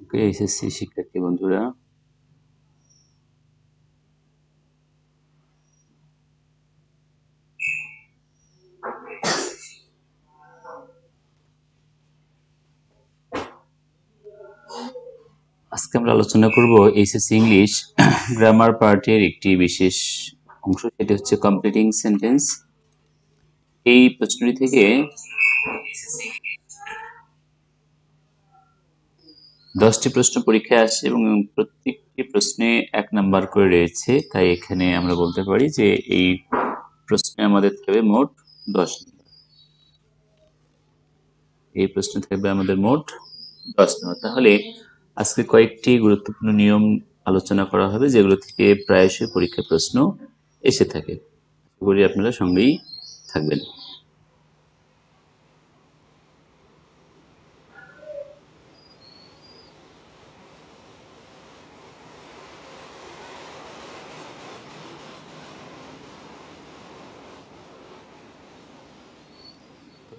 ওকে, SSC শিক্ষার্থী বন্ধুরা, আজকে আমরা আলোচনা করব এসএসসি ইংলিশ গ্রামার পার্টের একটি বিশেষ অংশ, সেটি হচ্ছে কমপ্লিটিং সেন্টেন্স। এই প্রশ্নটি থেকে 10টি প্রশ্ন পরীক্ষায় আসে এবং প্রত্যেকটি প্রশ্নে 1 নাম্বার করে রয়েছে। তাই এখানে আমরা বলতে পারি যে এই প্রশ্নে আমাদের থাকবে মোট 10 নাম্বার। এই প্রশ্নে থাকবে আমাদের মোট 10 নাম্বার। তাহলে আজকে কয়েকটি গুরুত্বপূর্ণ নিয়ম আলোচনা করা হবে, যেগুলো থেকে প্রায়শই পরীক্ষায় প্রশ্ন এসে থাকে। আশা করি আপনারা সঙ্গেই থাকবেন।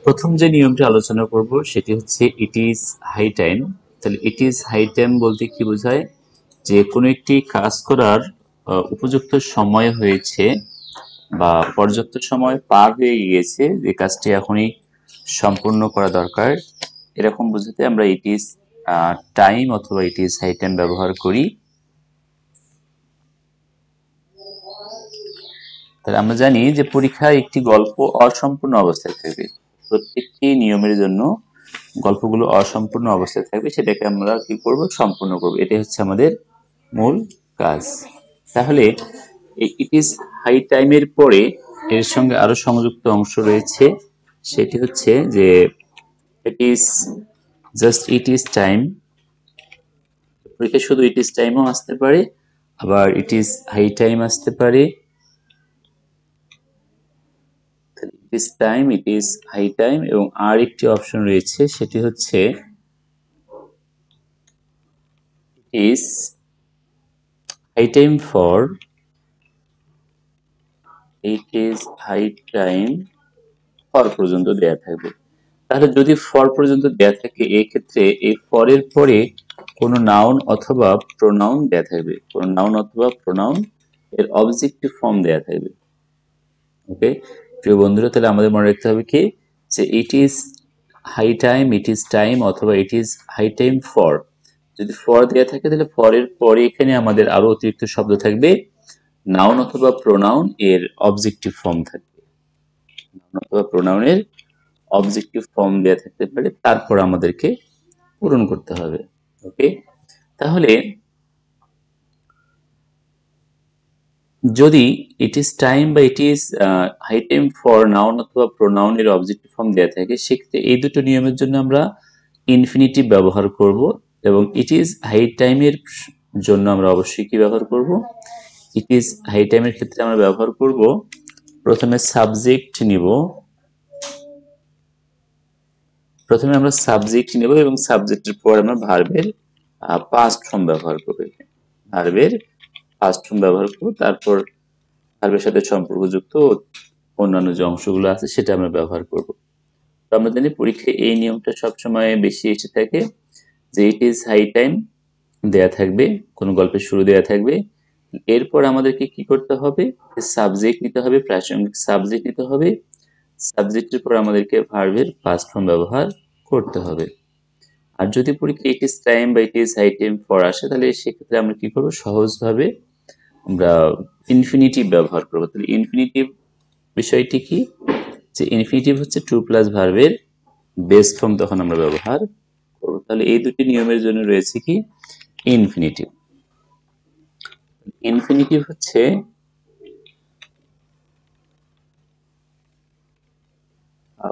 প্রথম যে নিয়মটি আলোচনা করব সেটি হচ্ছে ইট ইজ হাই টাইম। তাহলে ইট ইজ হাই টাইম বলতে কি বোঝায়? যে কোনো একটি কাজ করার উপযুক্ত সময় হয়েছে বা পর্যাপ্ত সময় পার হয়ে গিয়েছে, যে কাজটি এখনই সম্পূর্ণ করা দরকার, এরকম বোঝাতে আমরা ইট ইজ টাইম অথবা ইট ইজ হাই টাইম ব্যবহার করি। তাহলে আমরা জানি যে পরীক্ষায় একটি গল্প অসম্পূর্ণ অবস্থায় থাকবে। প্রত্যেকটি নিয়মের জন্য গল্পগুলো অসম্পূর্ণ অবস্থায় থাকবে, সেটাকে আমরা কি করব? সম্পূর্ণ করব। এটাই হচ্ছে আমাদের মূল কাজ। তাহলে ইট ইজ হাই টাইমের পরে এর সঙ্গে আরো সংযুক্ত অংশ রয়েছে, সেটি হচ্ছে যে it is just it is time. পরীক্ষায় শুধু ইট ইজ টাইমও আসতে পারে, আবার ইট ইজ হাই টাইম আসতে পারে। It is time, it is high time, এবং আর একটি অপশন রয়েছে, সেটি হচ্ছে is high time for, it is high time for পর্যন্ত দেয়া থাকবে। তাহলে যদি ফর পর্যন্ত দেয়া থাকে, এক্ষেত্রে এই ফরের পরে কোনো নাউন অথবা প্রোনাউন দেয়া থাকবে। কোনো নাউন অথবা প্রোনাউন এর অবজেক্টিভ ফর্ম দেয়া থাকবে। ওকে প্রিয় বন্ধুরা, তাহলে আমাদের মনে রাখতে হবে কি, যে it is high time, it is time অথবা it is high time for. যদি ফর দেয়া থাকে তাহলে ফরের পরে এখানে আমাদের আরো অতিরিক্ত শব্দ থাকবে, নাউন অথবা প্রোনাউন এর অবজেক্টিভ ফর্ম থাকবে। নাউন অথবা প্রোনাউনের অবজেক্টিভ ফর্ম দেয়া থাকতে পারে, তারপর আমাদেরকে পূরণ করতে হবে। ওকে, তাহলে যদি ইট ইজ টাইম বা it is high time for noun অথবা প্রোনাউন এর অবজেক্টিভ ফর্ম দেয়া থাকে, সেক্ষেত্রে এই দুটো নিয়মের জন্য আমরা ইনফিনিটিভ ব্যবহার করব। এবং ইট ইজ হাই টাইমের জন্য আমরা অবশ্যই কি ব্যবহার করব? ইট ইজ হাই টাইমের ক্ষেত্রে আমরা ব্যবহার করব, প্রথমে সাবজেক্ট নিব। প্রথমে আমরা সাবজেক্ট নেব এবং সাবজেক্টের পর আমরা ভার্বের পাস্ট ফর্ম ব্যবহার করব। ভার্বের পাস্ট ফর্ম ব্যবহার করব, তারপর ভার্বের সাথে সম্পর্কযুক্ত অন্যান্য যে অংশগুলো আছে সেটা আমরা ব্যবহার করব। তো আমরা জানি পরীক্ষায় এই নিয়মটা সবসময় বেশি এসে থাকে, যে ইট ইজ হাই টাইম দেয়া থাকবে, কোনো গল্পের শুরু দেয়া থাকবে, এরপর আমাদেরকে কি করতে হবে? সাবজেক্ট নিতে হবে, প্রাসঙ্গিক সাবজেক্ট নিতে হবে, সাবজেক্টের পর আমাদেরকে ভার্বের পাস্ট ফর্ম ব্যবহার করতে হবে। আর যদি পরীক্ষা ইট ইজ টাইম বা it is high time for আসে, তাহলে সেক্ষেত্রে আমরা কি করবো? সহজভাবে আমরা ইনফিনিটিভ ব্যবহার করবো। তাহলে ইনফিনিটিভ বিষয়টি কি? যে ইনফিনিটিভ হচ্ছে টু প্লাস ভার্বের বেস ফর্ম তখন আমরা ব্যবহার করবো। তাহলে এই দুটি নিয়মের জন্য রয়েছে কি? ইনফিনিটিভ। ইনফিনিটিভ হচ্ছে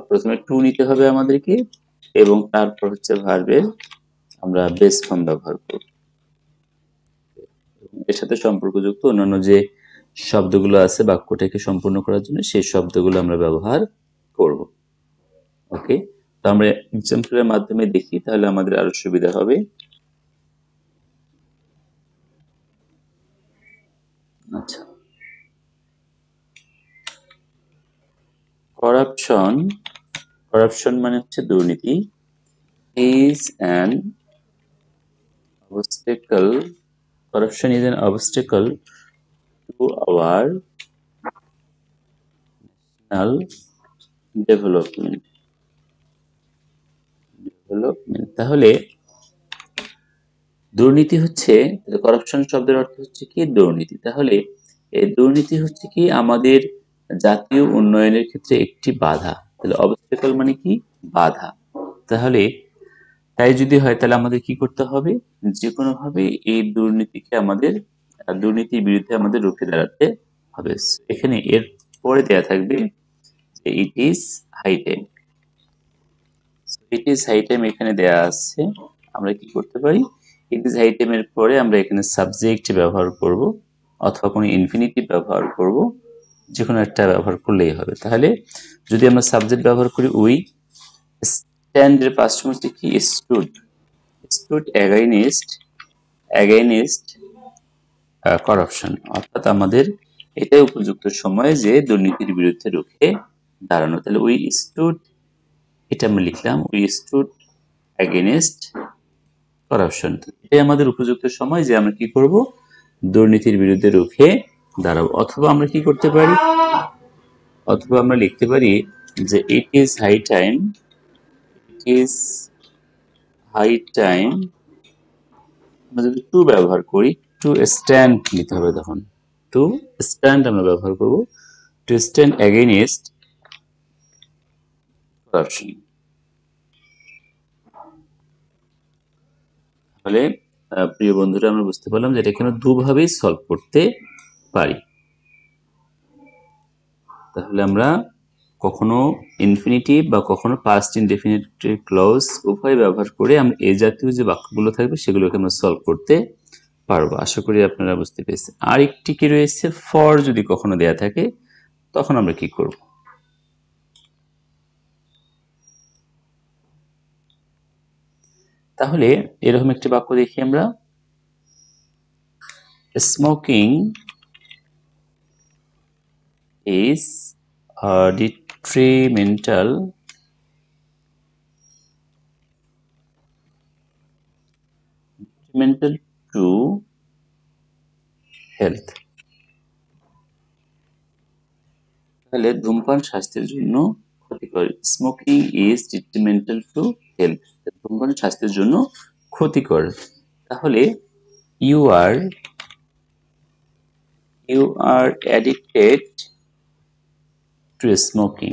প্রথমে টু নিতে হবে আমাদেরকে, এবং তারপর হচ্ছে ভার্বের আমরা বেস ফর্ম ব্যবহার করব। এর সাথে সম্পর্কযুক্ত অন্যান্য যে শব্দগুলো আছে বাক্যটাকে সম্পূর্ণ করার জন্য, সেই শব্দগুলো আমরা ব্যবহার করব। ওকে, তো আমরা এক্সাম্পলের মাধ্যমে দেখি, তাহলে আমাদের আরো সুবিধা হবে। আচ্ছা, করাপশন, করাপশন মানে হচ্ছে দুর্নীতি, is an obstacle, corruption is an obstacle to our national development. তাহলে দুর্নীতি হচ্ছে, করাপশন শব্দের অর্থ হচ্ছে কি দুর্নীতি। তাহলে এই দুর্নীতি হচ্ছে কি আমাদের জাতীয় উন্নয়নের ক্ষেত্রে একটি বাধা। তাহলে অবস্টেকল মানে কি বাধা। তাহলে তাই যদি হয় তাহলে আমাদের কি করতে হবে, যে কোনো ভাবে এই দুর্নীতিকে আমাদের, দুর্নীতির বিরুদ্ধে আমাদের রুখে দাঁড়াতে হবে। এখানে এর পরে দেয়া থাকবে যে it is high time. It is high time এখানে দেয়া আছে, আমরা কি করতে পারি, ইট ইজ হাই টাইম এর পরে আমরা এখানে সাবজেক্ট ব্যবহার করব অথবা কোনো ইনফিনিটিভ ব্যবহার করব, যে কোনো একটা ব্যবহার করলেই হবে। তাহলে যদি আমরা সাবজেক্ট ব্যবহার করি উই, স্ট্যান্ড এর পাস্ট হচ্ছে কি স্টুড, স্টুড এগেইনস্ট করাপশন, অর্থাৎ আমাদের এটাই উপযুক্ত সময় যে দুর্নীতির বিরুদ্ধে রুখে দাঁড়ানো। তাহলে উই স্টুড, এটা আমরা লিখলাম উই স্টুড এগেইনস্ট করাপশন, এটাই আমাদের উপযুক্ত সময় যে আমরা কি করব, দুর্নীতির বিরুদ্ধে রুখে দাঁড়াবো। অথবা আমরা কি করতে পারি, অথবা আমরা লিখতে পারি যে it is high time, it is high time, আমরা যদি টু ব্যবহার করি, টু স্ট্যান্ড নিতে হবে, তখন টু স্ট্যান্ড আমরা ব্যবহার করব, টু স্ট্যান্ড এগেইনস্ট করাপশন। তাহলে প্রিয় বন্ধুরা আমরা বুঝতে পারলাম যে এটা এখানে দুভাবেই সলভ করতে পারি। তাহলে আমরা কখনো ইনফিনিটিভ বা কখনো পাস্ট ইনডেফিনিট ক্লজ উভয় ব্যবহার করে আমরা এই জাতীয় যে বাক্যগুলো থাকবে সেগুলোকে আমরা সলভ করতে পারবো। আশা করি আপনারা বুঝতে পেরেছেন। আর একটি কি রয়েছে, ফর যদি কখনো দেয়া থাকে তখন আমরা কি করব। তাহলে এরকম একটি বাক্য দেখি আমরা, smoking is detrimental to health। তাহলে ধূমপান স্বাস্থ্যের জন্য ক্ষতিকর, smoking is detrimental to health, ধূমপান স্বাস্থ্যের জন্য ক্ষতিকর। তাহলে you are addicted to smoking,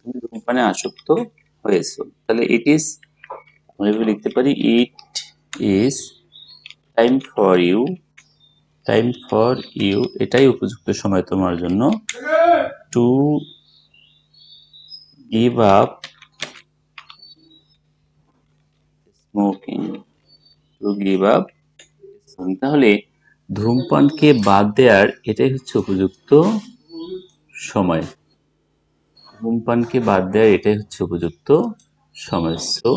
তুমি ধূমপানে আসক্ত হয়েছো। তাহলে ইট ইজ, আমরা এভাবে লিখতে পারি it is time for you, এটাই উপযুক্ত সময় তোমার জন্য, টু গিভ আপ স্মোকিং, তাহলে ধূমপানকে বাদ দেওয়ার এটাই হচ্ছে উপযুক্ত সময়, ধূমপানকে বাদ দেওয়ার এটাই হচ্ছে উপযুক্ত সময়। সো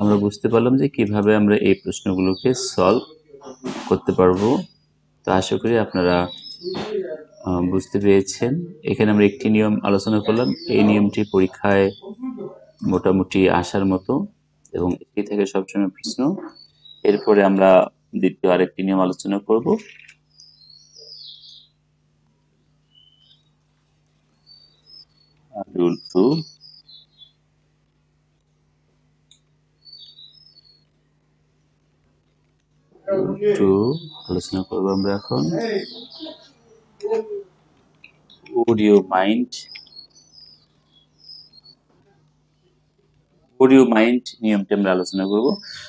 আমরা বুঝতে পারলাম যে কিভাবে আমরা এই প্রশ্নগুলোকে সলভ করতে পারবো। তো আশা করি আপনারা বুঝতে পেরেছেন। এখানে আমরা একটি নিয়ম আলোচনা করলাম, এই নিয়মটি পরীক্ষায় মোটামুটি আসার মতো এবং এটি থেকে সবসময় প্রশ্ন। এরপরে আমরা দ্বিতীয় আরেকটি নিয়ম আলোচনা করব। রুল 2 আলোচনা করবো আমরা এখন। Would you mind নিয়মটি আমরা আলোচনা করব।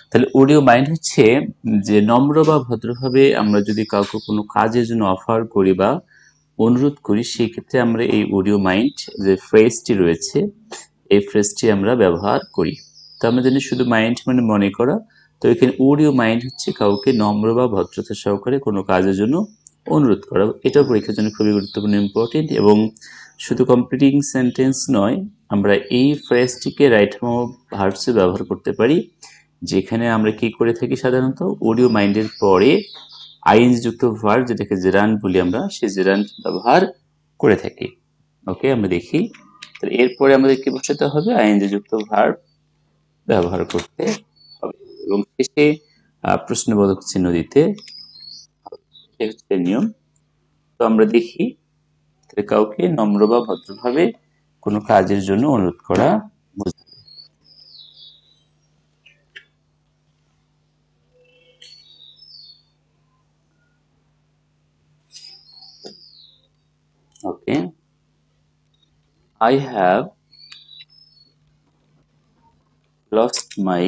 তাহলে would you mind হচ্ছে যে নম্র বা ভদ্রভাবে আমরা যদি কাউকে কোনো কাজের জন্য অফার করি বা অনুরোধ করি, সেই ক্ষেত্রে আমরা এই would you mind যে ফ্রেজটি রয়েছে এই ফ্রেজটি আমরা ব্যবহার করি। তো আমরা জানি শুধু মাইন্ড মানে মনে করা, তো এখানে would you mind হচ্ছে কাউকে নম্র বা ভদ্রতা সহকারে কোনো কাজের জন্য অনুরোধ করা। এটাও পরীক্ষার জন্য খুবই গুরুত্বপূর্ণ, ইম্পর্টেন্ট। এবং শুধু কমপ্লিটিং সেন্টেন্স নয়, আমরা এই ফ্রেজটিকে রাইট ফর্ম অফ ভার্বসে ব্যবহার করতে পারি, যেখানে আমরা কি করে থাকি সাধারণত would you mind এর পরে আইএনজি যুক্ত ভার্ব, যেটাকে জেরান্ড বলি আমরা, সেই জেরান্ড ব্যবহার করে থাকি। ওকে, আমরা দেখি। তাহলে এরপরে আমাদের কি বসাতে হবে, আইএনজি যুক্ত ভার্ব ব্যবহার করতে হবে এবং শেষে প্রশ্নবোধক চিহ্ন দিতে হচ্ছে নিয়ম। তো আমরা দেখি কাউকে নম্র বা ভদ্রভাবে কোনো কাজের জন্য অনুরোধ করা বোঝাবে। ওকে, I have lost my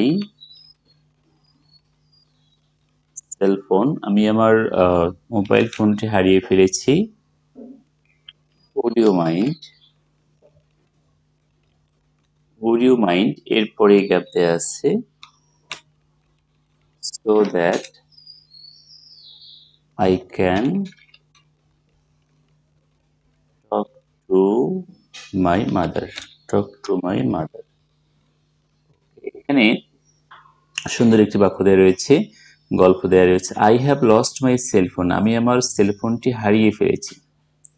cell phone. আমি আমার মোবাইল ফোনটি হারিয়ে ফেলেছি। Would you mind এরপরে গ্যাপ দেয়া আছে so that I can talk to my mother. এখানে সুন্দর একটি বাক্য দেয়া রয়েছে, গল্প দেয়া রয়েছে। I have lost my cell phone. আমি আমার সেলফোনটি হারিয়ে ফেলেছি।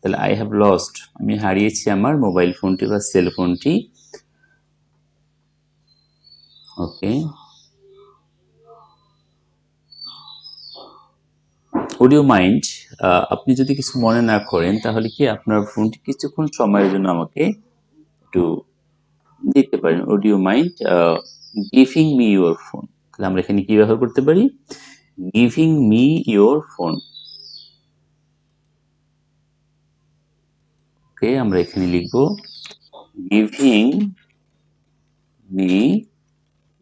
তাহলে I have lost, আমি হারিয়েছি আমার মোবাইল ফোনটি বা সেল ফোনটি। ওকে, would you mind, আপনি যদি কিছু মনে না করেন তাহলে কি আপনার ফোনটি কিছুক্ষণ সময়ের জন্য আমাকে একটু দিতে পারেন। would you mind giving me your phone? তাহলে আমরা এখানে কি ব্যবহার করতে পারি? giving me your phone. ওকে, আমরা এখানে লিখব giving me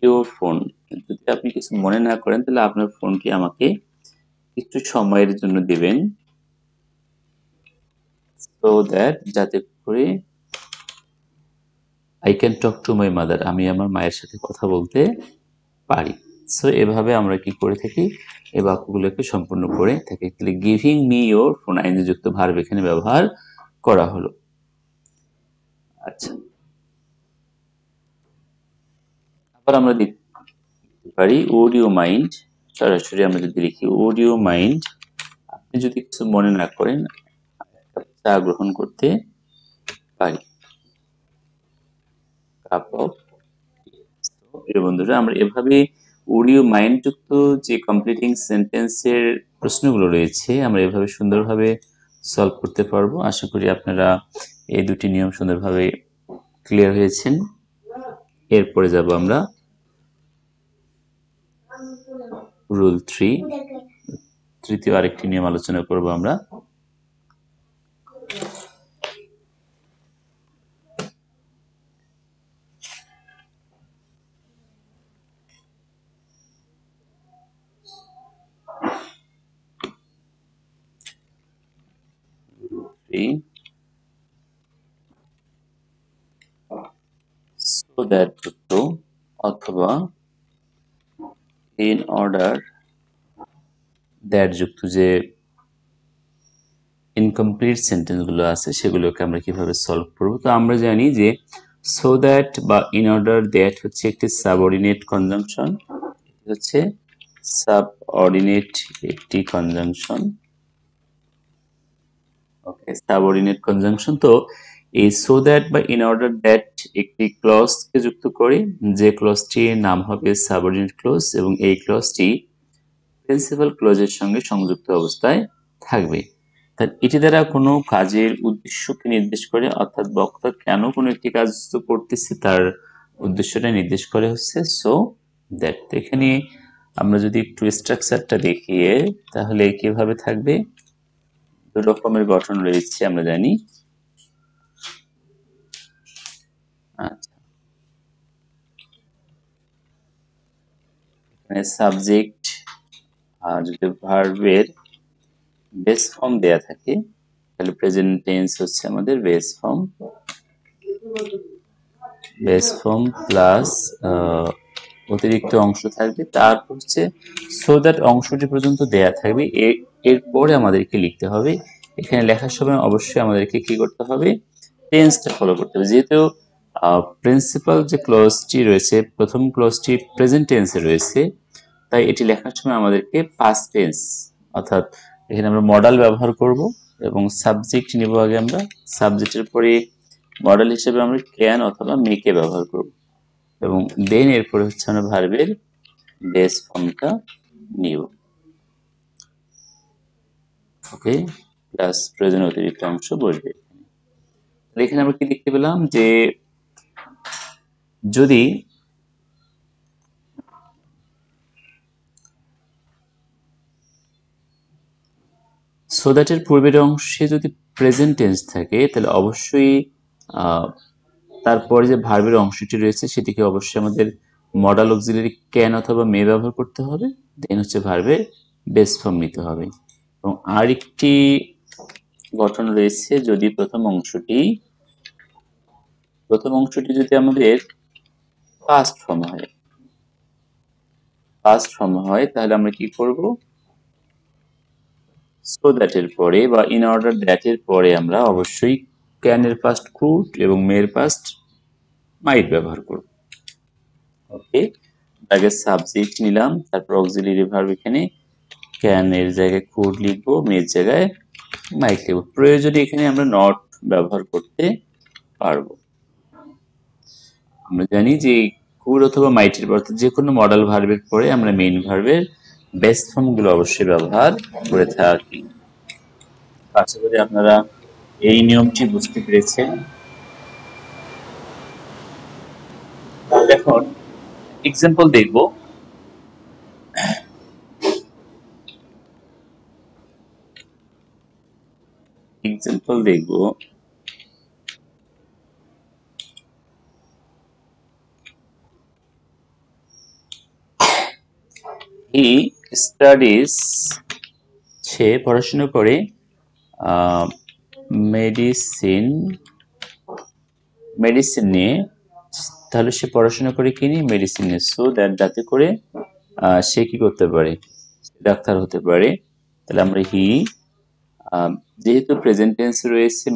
your phone. যদি আপনি কিছু মনে না করেন তাহলে আপনার ফোনটি আমাকে একটু সময়ের জন্য দিবেন so that, যাতে করে I can talk to my mother, আমি আমার মায়ের সাথে কথা বলতে পারি। সো এভাবে আমরা কি করে থাকি, এই বাক্যগুলোকে সম্পূর্ণ করে থাকি। তাহলে গিভিং মি ইয়োর ফোন আইনযুক্ত ভার্ব এখানে ব্যবহার করা হলো। আচ্ছা, আবার আমরা দিতে পারি would you mind, সরাসরি আমরা যদি লিখি would you mind, আপনি যদি কিছু মনে না করেন চা গ্রহণ করতে পারি। Cup of. প্রিয় বন্ধুরা, আমরা এভাবে would you mind যুক্ত যে কমপ্লিটিং সেন্টেন্সের প্রশ্নগুলো রয়েছে আমরা এভাবে সুন্দরভাবে সলভ করতে পারবো। আশা করি আপনারা এই দুটি নিয়ম সুন্দরভাবে ক্লিয়ার হয়েছেন। এরপরে যাব আমরা রুল 3, তৃতীয় আরেকটি নিয়ম আলোচনা করব আমরা। so that যুক্ত অথবা in order that যুক্ত যে ইনকমপ্লিট সেন্টেন্স গুলো আছে সেগুলোকে আমরা কিভাবে সলভ করব। তো আমরা জানি যে so that বা in order that হচ্ছে একটি সাবঅর্ডিনেট কনজাংশন, হচ্ছে সাবঅর্ডিনেট একটি কনজাংশন। ওকে, সাবঅর্ডিনেট কনজাংশন। তো এই so that বা in order that একটি ক্লজ কে যুক্ত করে, যে ক্লজটির নাম হবে সাবঅর্ডিনেট ক্লজ এবং এই ক্লজটি প্রিন্সিপাল ক্লজের সঙ্গে সংযুক্ত অবস্থায় থাকবে। তাহলে এটি দ্বারা কোনো কাজের উদ্দেশ্যকে নির্দেশ করে, অর্থাৎ বক্তা কেন কোনো একটি কাজ করতেছে তার উদ্দেশ্যটা নির্দেশ করে হচ্ছে সো দ্যাট। এখানে আমরা যদি একটু স্ট্রাকচারটা দেখিয়ে তাহলে কিভাবে থাকবে, দু রকমের গঠন রয়েছে আমরা জানি। আচ্ছা, এখানে সাবজেক্ট যদি ভার্বের বেস ফর্ম দেয়া থাকে তাহলে প্রেজেন্ট টেন্স হচ্ছে আমাদের বেস ফর্ম প্লাস অতিরিক্ত অংশ থাকবে, তারপর হচ্ছে সো দ্যাট অংশটি পর্যন্ত দেয়া থাকবে। এরপরে আমাদেরকে লিখতে হবে, এখানে লেখার সময় অবশ্যই আমাদেরকে কি করতে হবে, টেন্সটা ফলো করতে হবে। যেহেতু প্রিন্সিপাল যে ক্লজটি রয়েছে, প্রথম ক্লজটি প্রেজেন্ট টেন্সে রয়েছে, তাই এটি লেখার সময় আমাদেরকে পাস্ট টেন্স অর্থাৎ এখানে আমরা মডাল ব্যবহার করব এবং সাবজেক্ট নিব আগে আমরা, সাবজেক্টের পরে মডেল হিসেবে আমরা ক্যান অথবা মেকে ব্যবহার করব। এবং দেন এরপরে হচ্ছে আমরা ভার্বের বেস ফর্মটা নিব। ওকে, প্লাস প্রয়োজনীয় অতিরিক্ত অংশ বসবে। এখানে আমরা কি দেখতে পেলাম যে যদি সো দ্যাট এর পূর্বের অংশে যদি প্রেজেন্ট টেন্স থাকে তাহলে অবশ্যই তারপরে যে ভার্বের অংশটি রয়েছে সেটিকে অবশ্যই আমাদের মডাল অক্সিলারি ক্যান অথবা মে ব্যবহার করতে হবে। দেন হচ্ছে ভার্বের বেস ফর্ম নিতে হবে। এবং আরেকটি গঠন রয়েছে, যদি প্রথম অংশটি যদি আমাদের পাস্ট ফর্ম হয় তাহলে আমরা কি করব, সো দ্যাট এর পরে বা ইন অর্ডার দ্যাট এর পরে আমরা অবশ্যই ক্যান এর পাস্ট কুড এবং মের পাস্ট মাইট ব্যবহার করব। ওকে, আগে সাবজেক্ট নিলাম, তারপর অক্সিলারি ভার্ব এখানে ক্যান এর জায়গায় কুড লিখবো, মের জায়গায় মাইট লিখবো। প্রয়োজনে এখানে আমরা নট ব্যবহার করতে পারবো। আমরা জানি যে কুড অথবা মাইটের অর্থাৎ যে কোনো মডাল ভার্বের পরে আমরা মেইন ভার্বের বেস্ট ফর্ম গুলো অবশ্যই ব্যবহার করে থাকি। আশা করি আপনারা এই নিয়মটি বুঝতে পেরেছেন। এখন এক্সাম্পল দেখব। হি স্টাডিজ, সে পড়াশোনা করে মেডিসিন নিয়ে। তাহলে সে পড়াশোনা করে কি নিয়ে? মেডিসিন নিয়ে। সো দ্যাট, যাতে করে সে কি করতে পারে? ডাক্তার হতে পারে। তাহলে আমরা হি, যেহেতু প্রেজেন্ট টেন্স রয়েছে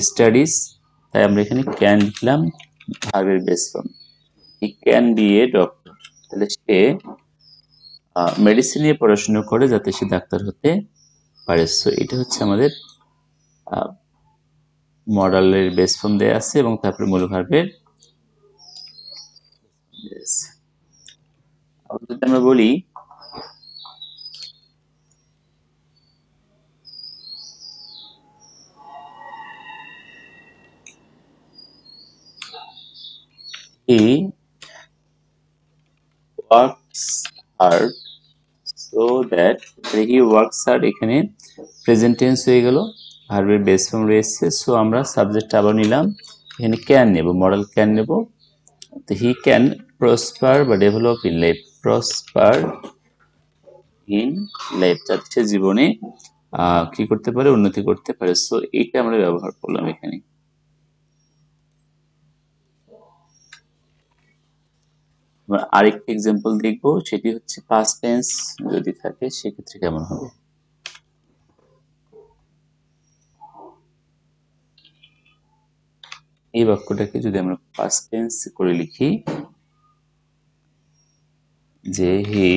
স্টাডিজ, তাই আমরা এখানে ক্যান লিখলাম ভার্বের base form. He can B a doctor. তাহলে সে মেডিসিন নিয়ে পড়াশোনা করে যাতে সে ডাক্তার হতে পারে। সো এটা হচ্ছে আমাদের মডালের বেস ফর্ম দেয়া আছে এবং তারপরে মূল ভার্বের যদি আমরা বলি he works hard, so that, he works hard এখানে প্রেজেন্ট টেন্স হয়ে গেল, ভার্বের বেস ফর্ম রয়েছে। সো আমরা সাবজেক্ট আবার নিলাম, এখানে ক্যান নেব, মডেল ক্যান নেব। তো হি ক্যান প্রসপার বা develop in life, prosper in life, যাতে সে জীবনে কি করতে পারে? উন্নতি করতে পারে। সো এইটা আমরা ব্যবহার করলাম এখানে। আমরা আরেকটি এক্সাম্পল দেখবো, সেটি হচ্ছে পাস্ট টেন্স যদি থাকে সেক্ষেত্রে কেমন হবে। এই বাক্যটাকে যদি আমরা পাস্ট টেন্স করে লিখি, যে হি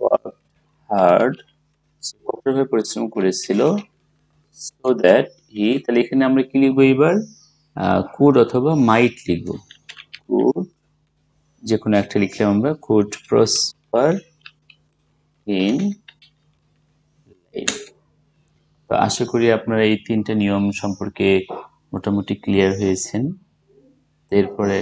ওয়ার্কড হার্ড, সে কঠোরভাবে পরিশ্রম করেছিল, সো দ্যাট হি, তাহলে এখানে আমরা কি লিখবো এবার? কুড অথবা মাইট লিখবো। কুড, যে কোনো একটা লিখলাম আমরা, কুড প্রসপার ইন লাইফ। তো আশা করি আপনারা এই তিনটা নিয়ম সম্পর্কে মোটামুটি ক্লিয়ার হয়েছেন। এরপরে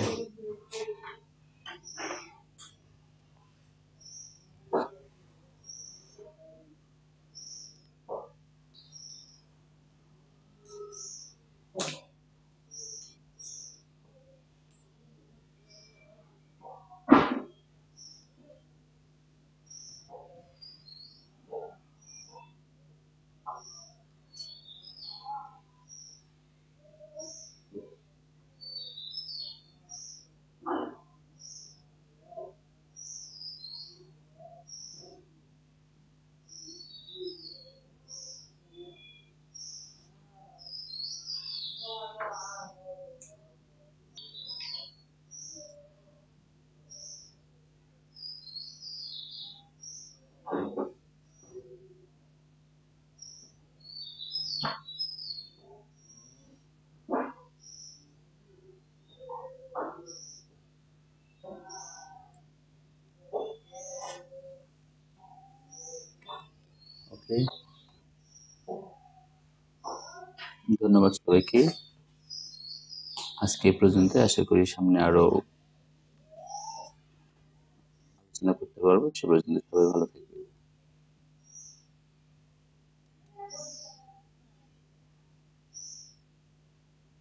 ধন্যবাদ সবাইকে। আজকে এই পর্যন্ত। আশা করি সামনে আরো আলোচনা করতে পারবো। সে পর্যন্ত সবাই ভালো থাকবেন।